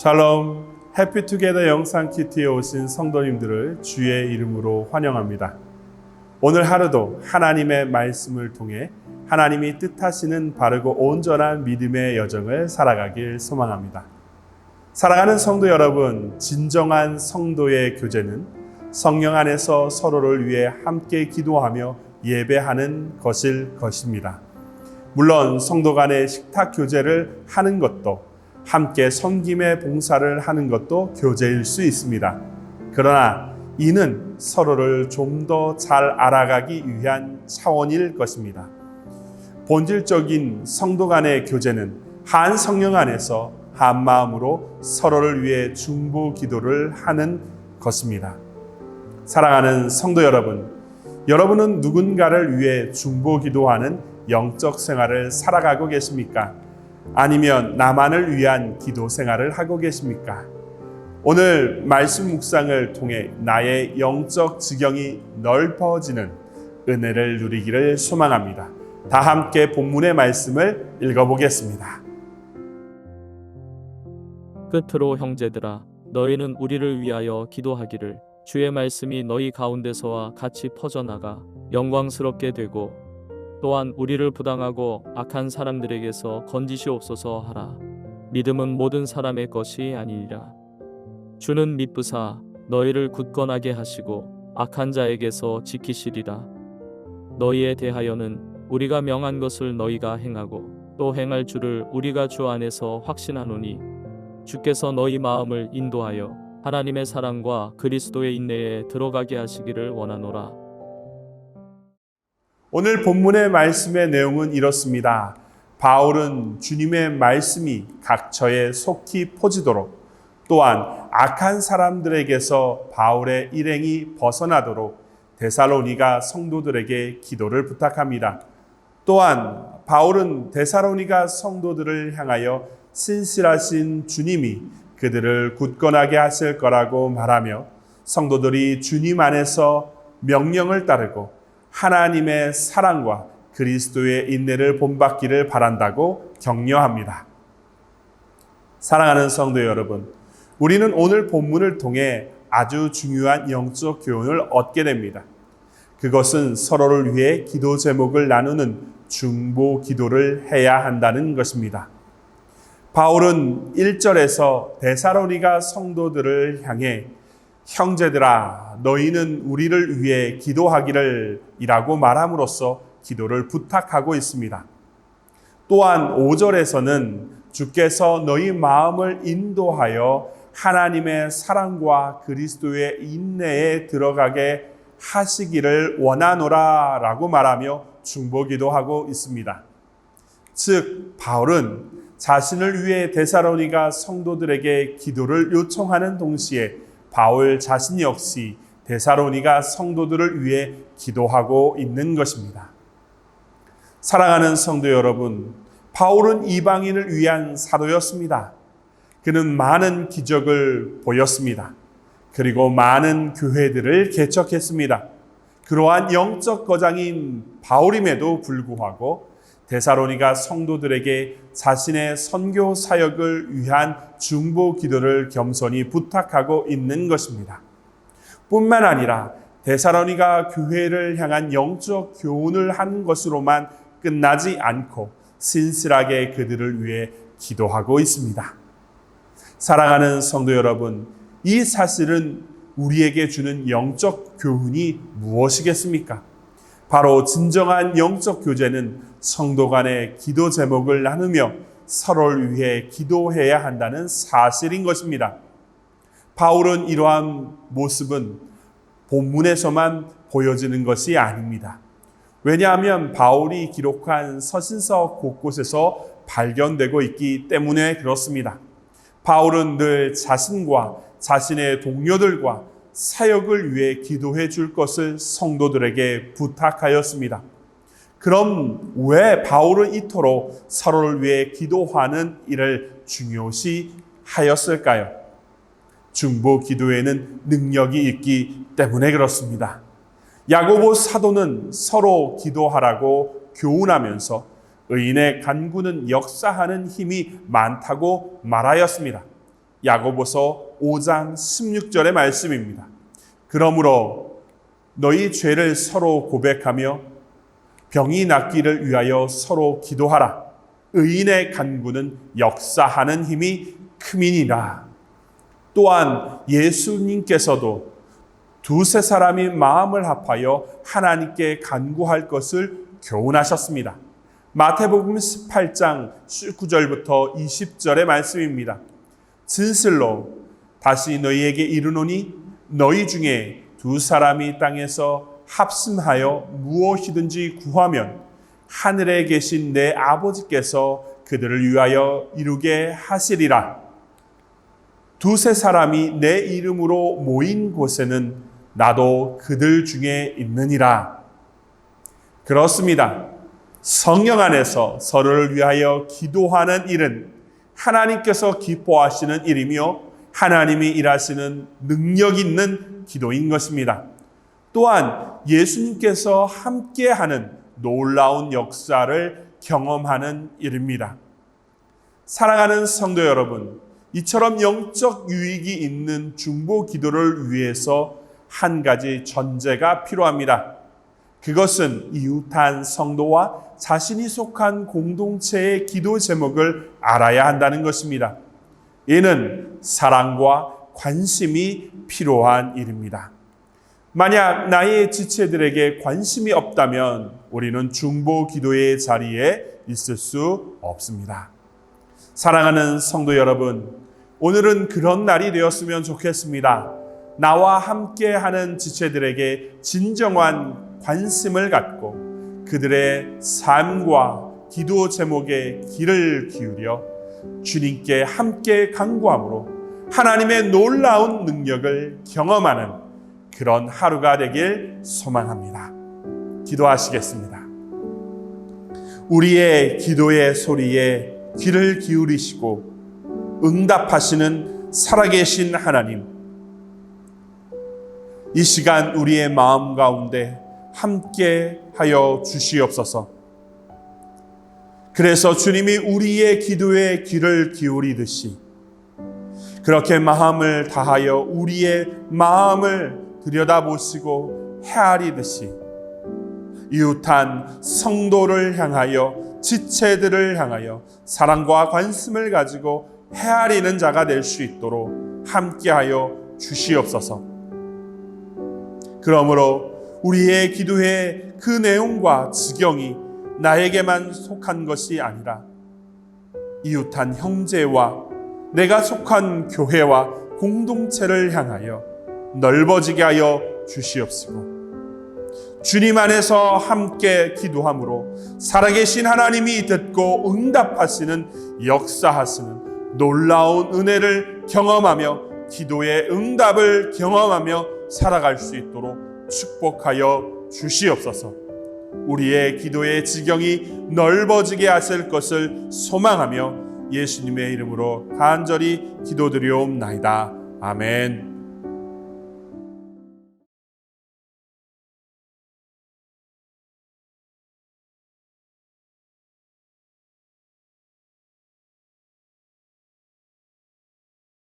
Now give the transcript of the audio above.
샬롬, 해피투게더 영상 키트에 오신 성도님들을 주의 이름으로 환영합니다. 오늘 하루도 하나님의 말씀을 통해 하나님이 뜻하시는 바르고 온전한 믿음의 여정을 살아가길 소망합니다. 사랑하는 성도 여러분, 진정한 성도의 교제는 성령 안에서 서로를 위해 함께 기도하며 예배하는 것일 것입니다. 물론 성도 간의 식탁 교제를 하는 것도 함께 섬김의 봉사를 하는 것도 교제일 수 있습니다. 그러나 이는 서로를 좀 더 잘 알아가기 위한 차원일 것입니다. 본질적인 성도 간의 교제는 한 성령 안에서 한 마음으로 서로를 위해 중보 기도를 하는 것입니다. 사랑하는 성도 여러분, 여러분은 누군가를 위해 중보 기도하는 영적 생활을 살아가고 계십니까? 아니면 나만을 위한 기도 생활을 하고 계십니까? 오늘 말씀 묵상을 통해 나의 영적 지경이 넓어지는 은혜를 누리기를 소망합니다. 다 함께 본문의 말씀을 읽어보겠습니다. 끝으로 형제들아, 너희는 우리를 위하여 기도하기를, 주의 말씀이 너희 가운데서와 같이 퍼져나가 영광스럽게 되고 또한 우리를 부당하고 악한 사람들에게서 건지시옵소서 하라. 믿음은 모든 사람의 것이 아니니라. 주는 미쁘사 너희를 굳건하게 하시고 악한 자에게서 지키시리라. 너희에 대하여는 우리가 명한 것을 너희가 행하고 또 행할 줄을 우리가 주 안에서 확신하노니, 주께서 너희 마음을 인도하여 하나님의 사랑과 그리스도의 인내에 들어가게 하시기를 원하노라. 오늘 본문의 말씀의 내용은 이렇습니다. 바울은 주님의 말씀이 각처에 속히 퍼지도록, 또한 악한 사람들에게서 바울의 일행이 벗어나도록 데살로니가 성도들에게 기도를 부탁합니다. 또한 바울은 데살로니가 성도들을 향하여 신실하신 주님이 그들을 굳건하게 하실 거라고 말하며 성도들이 주님 안에서 명령을 따르고 하나님의 사랑과 그리스도의 인내를 본받기를 바란다고 격려합니다. 사랑하는 성도 여러분, 우리는 오늘 본문을 통해 아주 중요한 영적 교훈을 얻게 됩니다. 그것은 서로를 위해 기도 제목을 나누는 중보 기도를 해야 한다는 것입니다. 바울은 1절에서 데살로니가 성도들을 향해 형제들아, 너희는 우리를 위해 기도하기를 이라고 말함으로써 기도를 부탁하고 있습니다. 또한 5절에서는 주께서 너희 마음을 인도하여 하나님의 사랑과 그리스도의 인내에 들어가게 하시기를 원하노라 라고 말하며 중보기도 하고 있습니다. 즉, 바울은 자신을 위해 데살로니가 성도들에게 기도를 요청하는 동시에 바울 자신 역시 데살로니가 성도들을 위해 기도하고 있는 것입니다. 사랑하는 성도 여러분, 바울은 이방인을 위한 사도였습니다. 그는 많은 기적을 보였습니다. 그리고 많은 교회들을 개척했습니다. 그러한 영적 거장인 바울임에도 불구하고 데살로니가 성도들에게 자신의 선교 사역을 위한 중보 기도를 겸손히 부탁하고 있는 것입니다. 뿐만 아니라 데살로니가 교회를 향한 영적 교훈을 한 것으로만 끝나지 않고 신실하게 그들을 위해 기도하고 있습니다. 사랑하는 성도 여러분, 이 사실은 우리에게 주는 영적 교훈이 무엇이겠습니까? 바로 진정한 영적 교제는 성도 간의 기도 제목을 나누며 서로를 위해 기도해야 한다는 사실인 것입니다. 바울은 이러한 모습은 본문에서만 보여지는 것이 아닙니다. 왜냐하면 바울이 기록한 서신서 곳곳에서 발견되고 있기 때문에 그렇습니다. 바울은 늘 자신과 자신의 동료들과 사역을 위해 기도해 줄 것을 성도들에게 부탁하였습니다. 그럼 왜 바울은 이토록 서로를 위해 기도하는 일을 중요시 하였을까요? 중보 기도에는 능력이 있기 때문에 그렇습니다. 야고보 사도는 서로 기도하라고 교훈하면서 의인의 간구는 역사하는 힘이 많다고 말하였습니다. 야고보서 5장 16절의 말씀입니다. 그러므로 너희 죄를 서로 고백하며 병이 낫기를 위하여 서로 기도하라. 의인의 간구는 역사하는 힘이 크미니라. 또한 예수님께서도 두세 사람이 마음을 합하여 하나님께 간구할 것을 교훈하셨습니다. 마태복음 18장 19절부터 20절의 말씀입니다. 진실로 다시 너희에게 이르노니 너희 중에 두 사람이 땅에서 합심하여 무엇이든지 구하면 하늘에 계신 내 아버지께서 그들을 위하여 이루게 하시리라. 두세 사람이 내 이름으로 모인 곳에는 나도 그들 중에 있느니라. 그렇습니다. 성령 안에서 서로를 위하여 기도하는 일은 하나님께서 기뻐하시는 일이며 하나님이 일하시는 능력 있는 기도인 것입니다. 또한 예수님께서 함께하는 놀라운 역사를 경험하는 일입니다. 사랑하는 성도 여러분, 이처럼 영적 유익이 있는 중보 기도를 위해서 한 가지 전제가 필요합니다. 그것은 이웃한 성도와 자신이 속한 공동체의 기도 제목을 알아야 한다는 것입니다. 이는 사랑과 관심이 필요한 일입니다. 만약 나의 지체들에게 관심이 없다면 우리는 중보 기도의 자리에 있을 수 없습니다. 사랑하는 성도 여러분, 오늘은 그런 날이 되었으면 좋겠습니다. 나와 함께하는 지체들에게 진정한 관심을 갖고 그들의 삶과 기도 제목에 귀를 기울여 주님께 함께 간구함으로 하나님의 놀라운 능력을 경험하는 그런 하루가 되길 소망합니다. 기도하시겠습니다. 우리의 기도의 소리에 귀를 기울이시고 응답하시는 살아계신 하나님, 이 시간 우리의 마음 가운데 함께 하여 주시옵소서. 그래서 주님이 우리의 기도에 귀를 기울이듯이 그렇게 마음을 다하여 우리의 마음을 들여다보시고 헤아리듯이 이웃한 성도를 향하여 지체들을 향하여 사랑과 관심을 가지고 헤아리는 자가 될 수 있도록 함께하여 주시옵소서. 그러므로 우리의 기도의 그 내용과 지경이 나에게만 속한 것이 아니라 이웃한 형제와 내가 속한 교회와 공동체를 향하여 넓어지게 하여 주시옵시고 주님 안에서 함께 기도함으로 살아계신 하나님이 듣고 응답하시는 역사하시는 놀라운 은혜를 경험하며 기도의 응답을 경험하며 살아갈 수 있도록 축복하여 주시옵소서. 우리의 기도의 지경이 넓어지게 하실 것을 소망하며 예수님의 이름으로 간절히 기도드리옵나이다. 아멘.